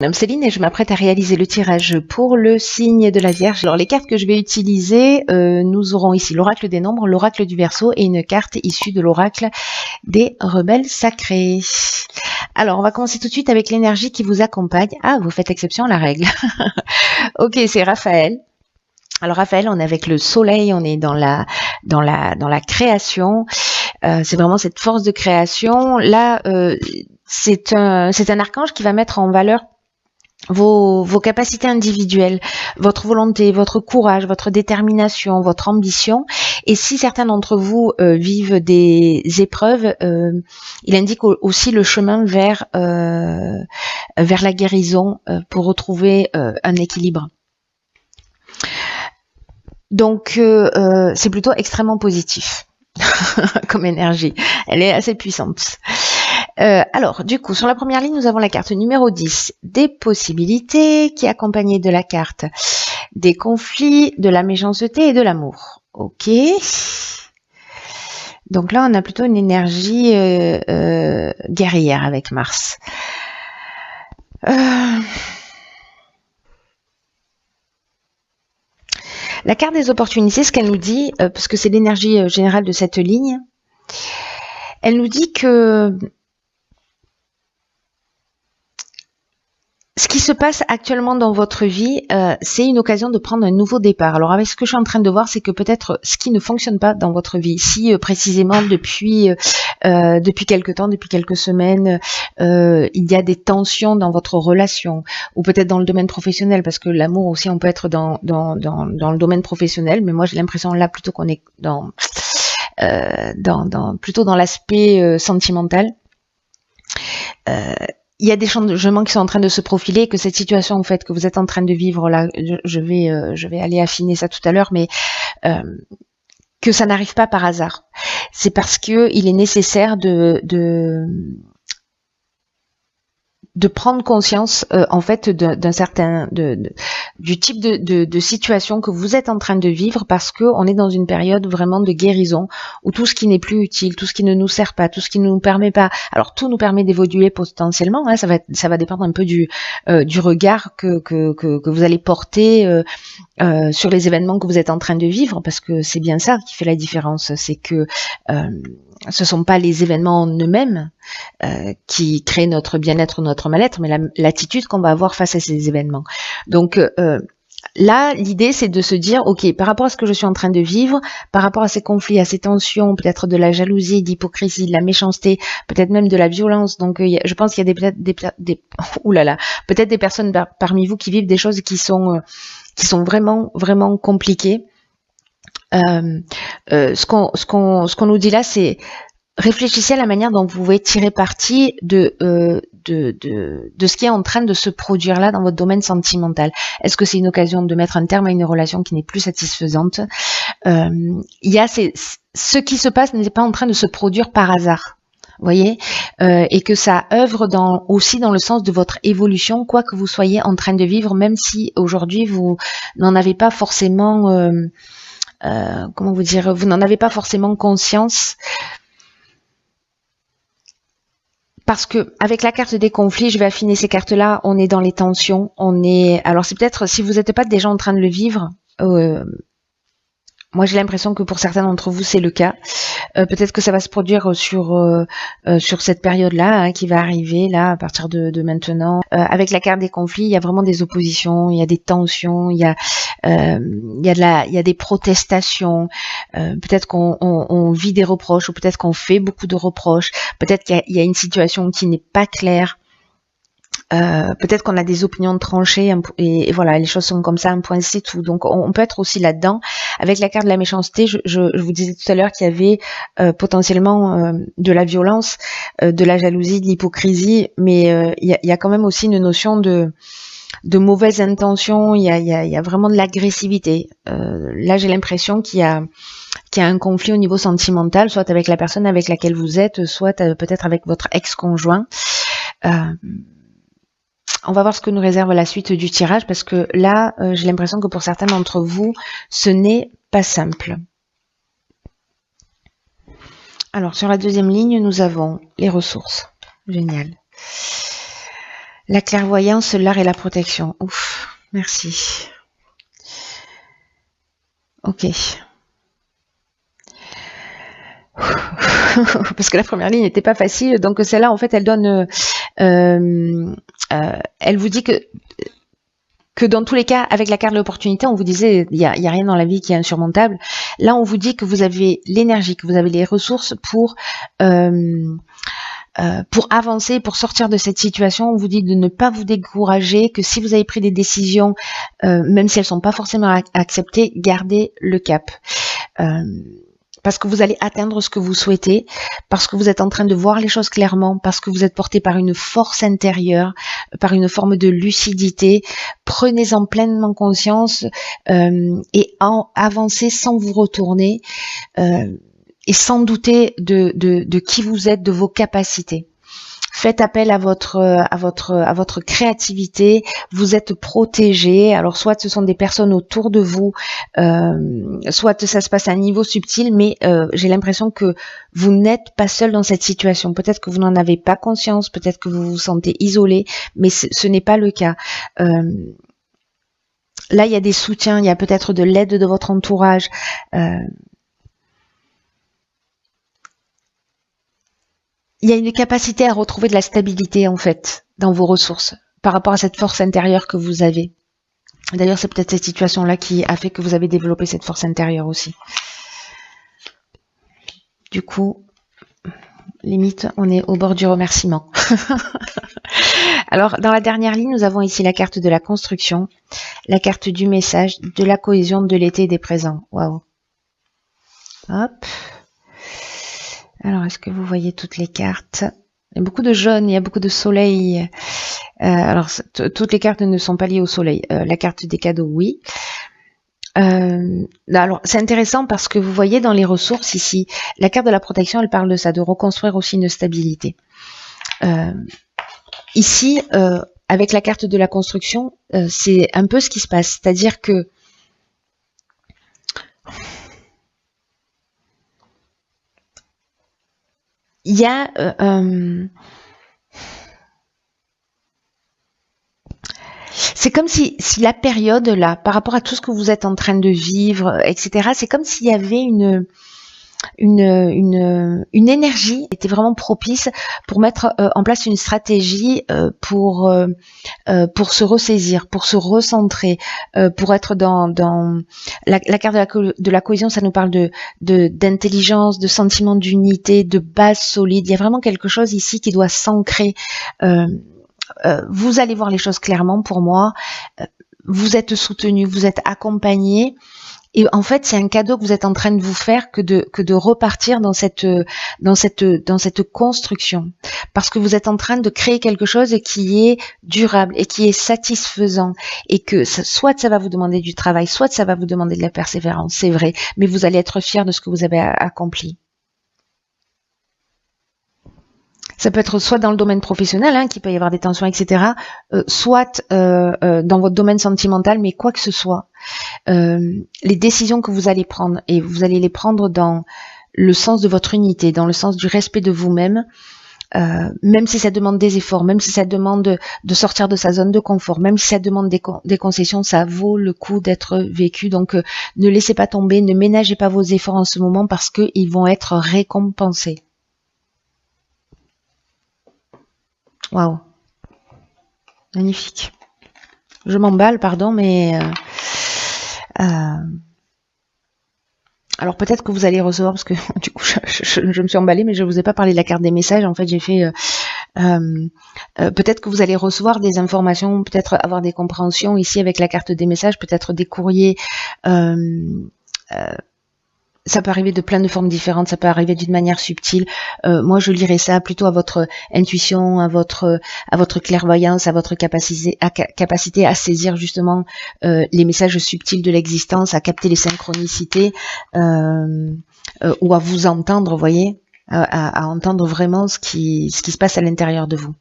Mon nom est Céline et je m'apprête à réaliser le tirage pour le signe de la Vierge. Alors les cartes que je vais utiliser, nous aurons ici l'oracle des nombres, l'oracle du Verseau et une carte issue de l'oracle des rebelles sacrés. Alors on va commencer tout de suite avec l'énergie qui vous accompagne. Ah, vous faites exception à la règle. Ok, c'est Raphaël. Alors Raphaël, on est avec le soleil, on est dans la création. C'est vraiment cette force de création. Là, c'est un archange qui va mettre en valeur vos capacités individuelles, votre volonté, votre courage, votre détermination, votre ambition. Et si certains d'entre vous vivent des épreuves, il indique aussi le chemin vers la guérison pour retrouver un équilibre. Donc c'est plutôt extrêmement positif comme énergie. Elle est assez puissante. Alors, du coup, sur la première ligne, nous avons la carte numéro 10, des possibilités, qui est accompagnée de la carte des conflits, de la méchanceté et de l'amour. Ok. Donc là, on a plutôt une énergie guerrière avec Mars. La carte des opportunités, ce qu'elle nous dit, parce que c'est l'énergie générale de cette ligne, elle nous dit que ce qui se passe actuellement dans votre vie, c'est une occasion de prendre un nouveau départ. Alors avec ce que je suis en train de voir, c'est que peut-être ce qui ne fonctionne pas dans votre vie, si précisément depuis quelque temps, depuis quelques semaines, il y a des tensions dans votre relation, ou peut-être dans le domaine professionnel, parce que l'amour aussi, on peut être dans le domaine professionnel, mais moi j'ai l'impression là plutôt qu'on est plutôt dans l'aspect sentimental. Il y a des changements qui sont en train de se profiler, que cette situation en fait que vous êtes en train de vivre là, je vais aller affiner ça tout à l'heure, mais que ça n'arrive pas par hasard. C'est parce que il est nécessaire de prendre conscience en fait d'un certain du type de situation que vous êtes en train de vivre, parce que on est dans une période vraiment de guérison où tout ce qui n'est plus utile, tout ce qui ne nous sert pas, tout ce qui ne nous permet pas, alors tout nous permet d'évoluer potentiellement, hein, ça va dépendre un peu du regard que vous allez porter sur les événements que vous êtes en train de vivre, parce que c'est bien ça qui fait la différence, c'est que ce sont pas les événements en eux-mêmes qui créent notre bien-être ou notre mal-être, mais l'attitude qu'on va avoir face à ces événements. Donc là, l'idée, c'est de se dire, ok, par rapport à ce que je suis en train de vivre, par rapport à ces conflits, à ces tensions, peut-être de la jalousie, de l'hypocrisie, de la méchanceté, peut-être même de la violence. Donc, je pense qu'il y a peut-être des personnes parmi vous qui vivent des choses qui sont vraiment, vraiment compliquées. Ce qu'on nous dit là, c'est réfléchissez à la manière dont vous pouvez tirer parti de ce qui est en train de se produire là dans votre domaine sentimental. Est-ce que c'est une occasion de mettre un terme à une relation qui n'est plus satisfaisante? Ce qui se passe n'est pas en train de se produire par hasard. Vous voyez, et que ça œuvre aussi dans le sens de votre évolution, quoi que vous soyez en train de vivre, même si aujourd'hui vous n'en avez pas forcément vous n'en avez pas forcément conscience, parce que avec la carte des conflits, je vais affiner ces cartes-là, on est dans les tensions, alors c'est peut-être, si vous n'êtes pas déjà en train de le vivre, moi j'ai l'impression que pour certains d'entre vous c'est le cas. Peut-être que ça va se produire sur cette période-là, hein, qui va arriver là à partir de maintenant. Avec la carte des conflits, il y a vraiment des oppositions, il y a des tensions, il y a des protestations. Peut-être qu'on vit des reproches, ou peut-être qu'on fait beaucoup de reproches. Peut-être qu'il y a une situation qui n'est pas claire. Peut-être qu'on a des opinions tranchées et voilà, les choses sont comme ça, un point c'est tout. Donc on peut être aussi là-dedans. Avec la carte de la méchanceté, je vous disais tout à l'heure qu'il y avait potentiellement de la violence, de la jalousie, de l'hypocrisie, mais il y a quand même aussi une notion de mauvaise intention. Il y a vraiment de l'agressivité. Là, j'ai l'impression qu'il y a un conflit au niveau sentimental, soit avec la personne avec laquelle vous êtes, soit peut-être avec votre ex-conjoint. On va voir ce que nous réserve la suite du tirage, parce que là, j'ai l'impression que pour certains d'entre vous, ce n'est pas simple. Alors, sur la deuxième ligne, nous avons les ressources. Génial. La clairvoyance, l'art et la protection. Ouf, merci. Ok. Parce que la première ligne n'était pas facile, donc celle-là, en fait, elle donne... elle vous dit que dans tous les cas, avec la carte de l'opportunité, on vous disait, il y a rien dans la vie qui est insurmontable. Là, on vous dit que vous avez l'énergie, que vous avez les ressources pour avancer, pour sortir de cette situation. On vous dit de ne pas vous décourager, que si vous avez pris des décisions, même si elles sont pas forcément acceptées, gardez le cap. Parce que vous allez atteindre ce que vous souhaitez, parce que vous êtes en train de voir les choses clairement, parce que vous êtes porté par une force intérieure, par une forme de lucidité. Prenez-en pleinement conscience et avancez sans vous retourner et sans douter de qui vous êtes, de vos capacités. Faites appel à votre créativité. Vous êtes protégé. Alors soit ce sont des personnes autour de vous, soit ça se passe à un niveau subtil, mais j'ai l'impression que vous n'êtes pas seul dans cette situation. Peut-être que vous n'en avez pas conscience, peut-être que vous vous sentez isolé, mais ce n'est pas le cas. Là, il y a des soutiens, il y a peut-être de l'aide de votre entourage. Il y a une capacité à retrouver de la stabilité, en fait, dans vos ressources, par rapport à cette force intérieure que vous avez. D'ailleurs, c'est peut-être cette situation-là qui a fait que vous avez développé cette force intérieure aussi. Du coup, limite, on est au bord du remerciement. Alors, dans la dernière ligne, nous avons ici la carte de la construction, la carte du message, de la cohésion, de l'été et des présents. Waouh. Hop. Alors, est-ce que vous voyez toutes les cartes? Il y a beaucoup de jaune, il y a beaucoup de soleil. Alors, toutes les cartes ne sont pas liées au soleil. La carte des cadeaux, oui. Alors, c'est intéressant parce que vous voyez dans les ressources ici, la carte de la protection, elle parle de ça, de reconstruire aussi une stabilité. Ici, avec la carte de la construction, c'est un peu ce qui se passe. C'est-à-dire que il y a c'est comme si la période là, par rapport à tout ce que vous êtes en train de vivre, etc., c'est comme s'il y avait une énergie qui était vraiment propice pour mettre en place une stratégie pour se ressaisir, pour se recentrer, pour être dans la carte de la cohésion. Ça nous parle d'intelligence, de sentiment d'unité, de base solide. Il y a vraiment quelque chose ici qui doit s'ancrer. Vous allez voir les choses clairement pour moi. Vous êtes soutenu, vous êtes accompagné. Et en fait, c'est un cadeau que vous êtes en train de vous faire que de repartir dans cette construction. Parce que vous êtes en train de créer quelque chose qui est durable et qui est satisfaisant. Et que soit ça va vous demander du travail, soit ça va vous demander de la persévérance, c'est vrai. Mais vous allez être fier de ce que vous avez accompli. Ça peut être soit dans le domaine professionnel, hein, qu'il peut y avoir des tensions, etc., soit dans votre domaine sentimental, mais quoi que ce soit, les décisions que vous allez prendre, et vous allez les prendre dans le sens de votre unité, dans le sens du respect de vous-même, même si ça demande des efforts, même si ça demande de sortir de sa zone de confort, même si ça demande des concessions, ça vaut le coup d'être vécu. Donc ne laissez pas tomber, ne ménagez pas vos efforts en ce moment parce qu'ils vont être récompensés. Waouh, magnifique. Je m'emballe, pardon, mais alors peut-être que vous allez recevoir, parce que du coup je me suis emballée, mais je vous ai pas parlé de la carte des messages. En fait, j'ai fait peut-être que vous allez recevoir des informations, peut-être avoir des compréhensions ici avec la carte des messages, peut-être des courriers. Ça peut arriver de plein de formes différentes, ça peut arriver d'une manière subtile. Moi, je lirais ça plutôt à votre intuition, à votre clairvoyance, à votre capacité à saisir justement les messages subtils de l'existence, à capter les synchronicités ou à vous entendre, vous voyez, à entendre vraiment ce qui se passe à l'intérieur de vous.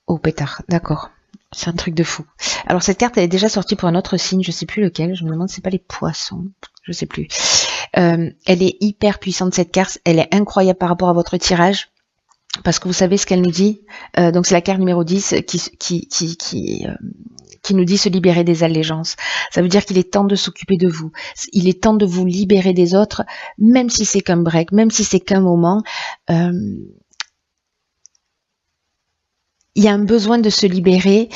Oh pétard, d'accord. C'est un truc de fou. Alors cette carte, elle est déjà sortie pour un autre signe, je sais plus lequel, je me demande si c'est pas les poissons, je sais plus. Elle est hyper puissante cette carte, elle est incroyable par rapport à votre tirage. parce que vous savez ce qu'elle nous dit. Donc c'est la carte numéro 10 qui nous dit se libérer des allégeances. Ça veut dire qu'il est temps de s'occuper de vous. Il est temps de vous libérer des autres, même si c'est qu'un break, même si c'est qu'un moment. Il y a un besoin de se libérer.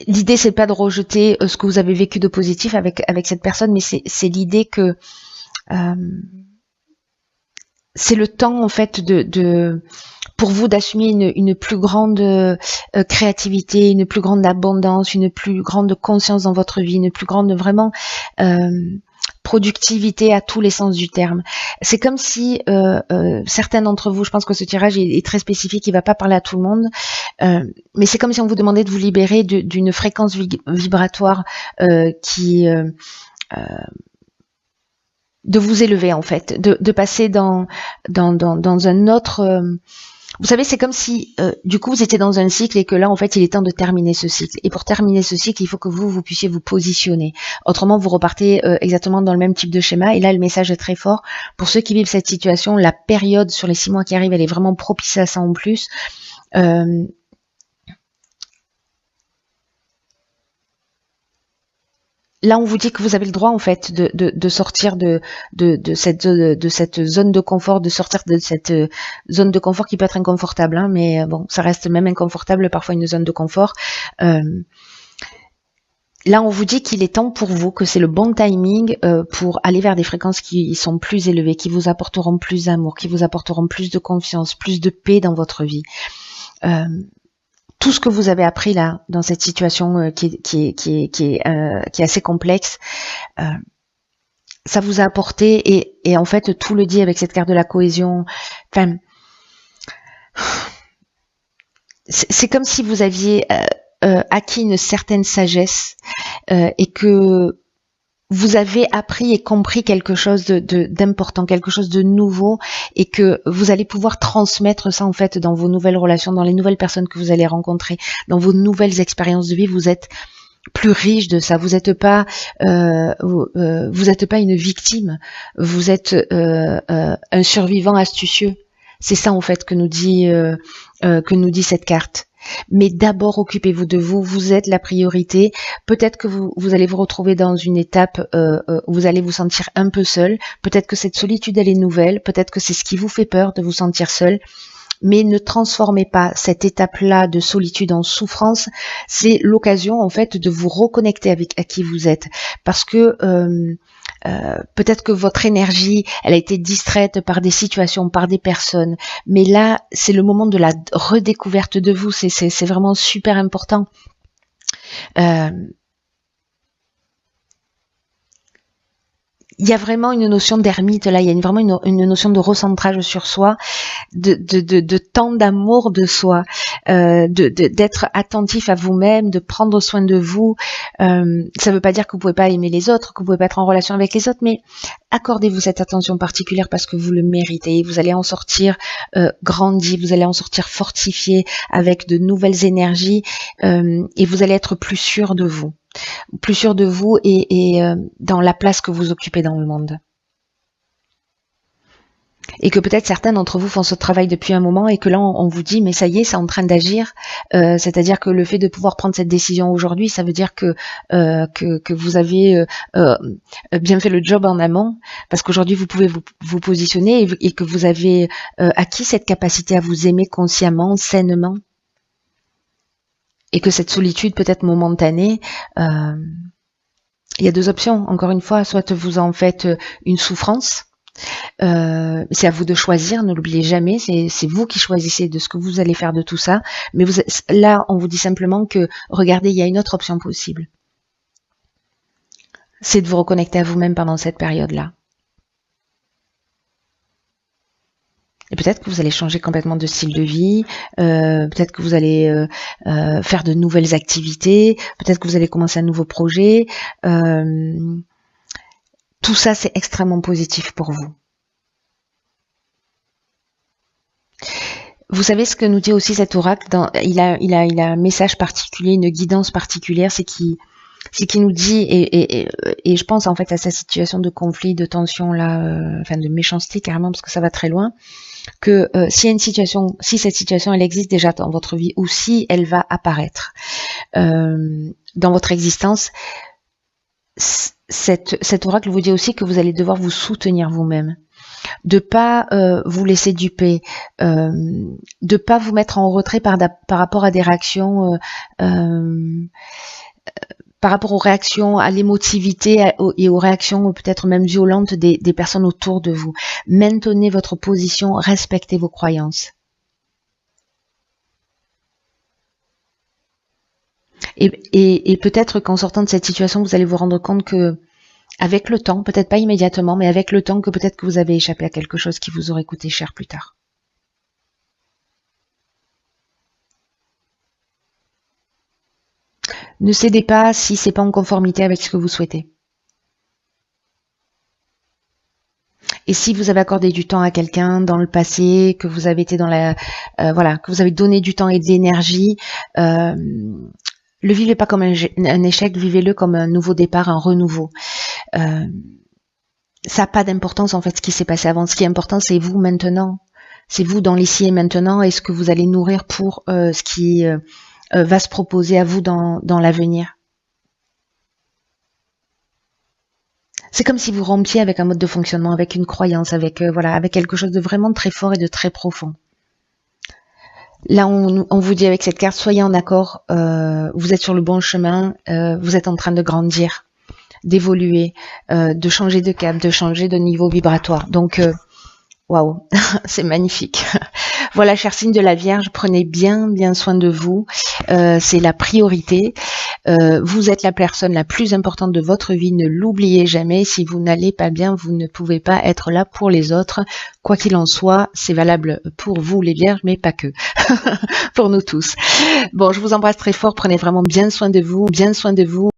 L'idée, c'est pas de rejeter ce que vous avez vécu de positif avec cette personne, mais c'est l'idée que c'est le temps en fait pour vous d'assumer une plus grande créativité, une plus grande abondance, une plus grande conscience dans votre vie, une plus grande vraiment productivité à tous les sens du terme. C'est comme si certains d'entre vous, je pense que ce tirage est très spécifique, il va pas parler à tout le monde, mais c'est comme si on vous demandait de vous libérer d'une fréquence vibratoire qui de vous élever en fait, de passer dans un autre. Vous savez, c'est comme si du coup vous étiez dans un cycle et que là en fait il est temps de terminer ce cycle. Et pour terminer ce cycle, il faut que vous puissiez vous positionner. Autrement, vous repartez exactement dans le même type de schéma. Et là, le message est très fort pour ceux qui vivent cette situation. La période sur les 6 mois qui arrivent, elle est vraiment propice à ça en plus. Là, on vous dit que vous avez le droit en fait de sortir de cette zone de confort, de sortir de cette zone de confort qui peut être inconfortable, hein, mais bon, ça reste même inconfortable parfois une zone de confort. Là, on vous dit qu'il est temps pour vous, que c'est le bon timing pour aller vers des fréquences qui sont plus élevées, qui vous apporteront plus d'amour, qui vous apporteront plus de confiance, plus de paix dans votre vie. Tout ce que vous avez appris là dans cette situation qui est assez complexe, ça vous a apporté et en fait tout le dit avec cette carte de la cohésion. Enfin, c'est comme si vous aviez acquis une certaine sagesse et que vous avez appris et compris quelque chose d'important, quelque chose de nouveau, et que vous allez pouvoir transmettre ça en fait dans vos nouvelles relations, dans les nouvelles personnes que vous allez rencontrer, dans vos nouvelles expériences de vie. Vous êtes plus riche de ça. Vous n'êtes pas une victime. Vous êtes un survivant astucieux. C'est ça en fait que nous dit cette carte. Mais d'abord, occupez-vous de vous. Vous êtes la priorité. Peut-être que vous allez vous retrouver dans une étape où vous allez vous sentir un peu seul. Peut-être que cette solitude, elle est nouvelle. Peut-être que c'est ce qui vous fait peur de vous sentir seul. Mais ne transformez pas cette étape-là de solitude en souffrance. C'est l'occasion, en fait, de vous reconnecter à qui vous êtes. Parce que peut-être que votre énergie, elle a été distraite par des situations, par des personnes. Mais là, c'est le moment de la redécouverte de vous. C'est vraiment super important. Il y a vraiment une notion d'ermite là, il y a vraiment une notion de recentrage sur soi, de temps d'amour de soi, d'être attentif à vous-même, de prendre soin de vous. Ça ne veut pas dire que vous pouvez pas aimer les autres, que vous pouvez pas être en relation avec les autres, mais accordez-vous cette attention particulière parce que vous le méritez. Vous allez en sortir grandi, vous allez en sortir fortifié avec de nouvelles énergies et vous allez être plus sûr de vous. Plus sûr de vous et dans la place que vous occupez dans le monde. Et que peut-être certains d'entre vous font ce travail depuis un moment et que là on vous dit mais ça y est, c'est en train d'agir. C'est-à-dire que le fait de pouvoir prendre cette décision aujourd'hui, ça veut dire que vous avez bien fait le job en amont, parce qu'aujourd'hui vous pouvez vous positionner et que vous avez acquis cette capacité à vous aimer consciemment, sainement. Et que cette solitude peut être momentanée, il y a deux options, encore une fois, soit vous en faites une souffrance, c'est à vous de choisir, ne l'oubliez jamais, c'est vous qui choisissez de ce que vous allez faire de tout ça, mais là on vous dit simplement que, regardez, il y a une autre option possible, c'est de vous reconnecter à vous-même pendant cette période-là. Et peut-être que vous allez changer complètement de style de vie, peut-être que vous allez faire de nouvelles activités, peut-être que vous allez commencer un nouveau projet. Tout ça, c'est extrêmement positif pour vous. Vous savez ce que nous dit aussi cet oracle, il a un message particulier, une guidance particulière, c'est qui nous dit, et je pense en fait à sa situation de conflit, de tension là, enfin de méchanceté carrément, parce que ça va très loin. que si cette situation elle existe déjà dans votre vie ou si elle va apparaître dans votre existence, cet oracle vous dit aussi que vous allez devoir vous soutenir vous-même, de pas vous laisser duper, de pas vous mettre en retrait par rapport à des réactions, par rapport aux réactions, à l'émotivité et aux réactions peut-être même violentes des personnes autour de vous. Maintenez votre position, respectez vos croyances. Et peut-être qu'en sortant de cette situation, vous allez vous rendre compte que, avec le temps, peut-être pas immédiatement, mais avec le temps, que peut-être que vous avez échappé à quelque chose qui vous aurait coûté cher plus tard. Ne cédez pas si c'est pas en conformité avec ce que vous souhaitez. Et si vous avez accordé du temps à quelqu'un dans le passé, que vous avez été dans la, voilà, que vous avez donné du temps et de l'énergie, le vivez pas comme un échec, vivez-le comme un nouveau départ, un renouveau. Ça n'a pas d'importance en fait ce qui s'est passé avant. Ce qui est important, c'est vous maintenant. C'est vous dans l'ici et maintenant et ce que vous allez nourrir pour ce qui va se proposer à vous dans l'avenir. C'est comme si vous rompiez avec un mode de fonctionnement, avec une croyance, avec voilà, avec quelque chose de vraiment très fort et de très profond. Là, on vous dit avec cette carte, soyez en accord, vous êtes sur le bon chemin, vous êtes en train de grandir, d'évoluer, de changer de cap, de changer de niveau vibratoire. Donc, waouh, c'est magnifique. Voilà, chers signes de la Vierge, prenez bien soin de vous. C'est la priorité. Vous êtes la personne la plus importante de votre vie. Ne l'oubliez jamais. Si vous n'allez pas bien, vous ne pouvez pas être là pour les autres. Quoi qu'il en soit, c'est valable pour vous les Vierges, mais pas que. Pour nous tous. Bon, je vous embrasse très fort. Prenez vraiment bien soin de vous. Bien soin de vous.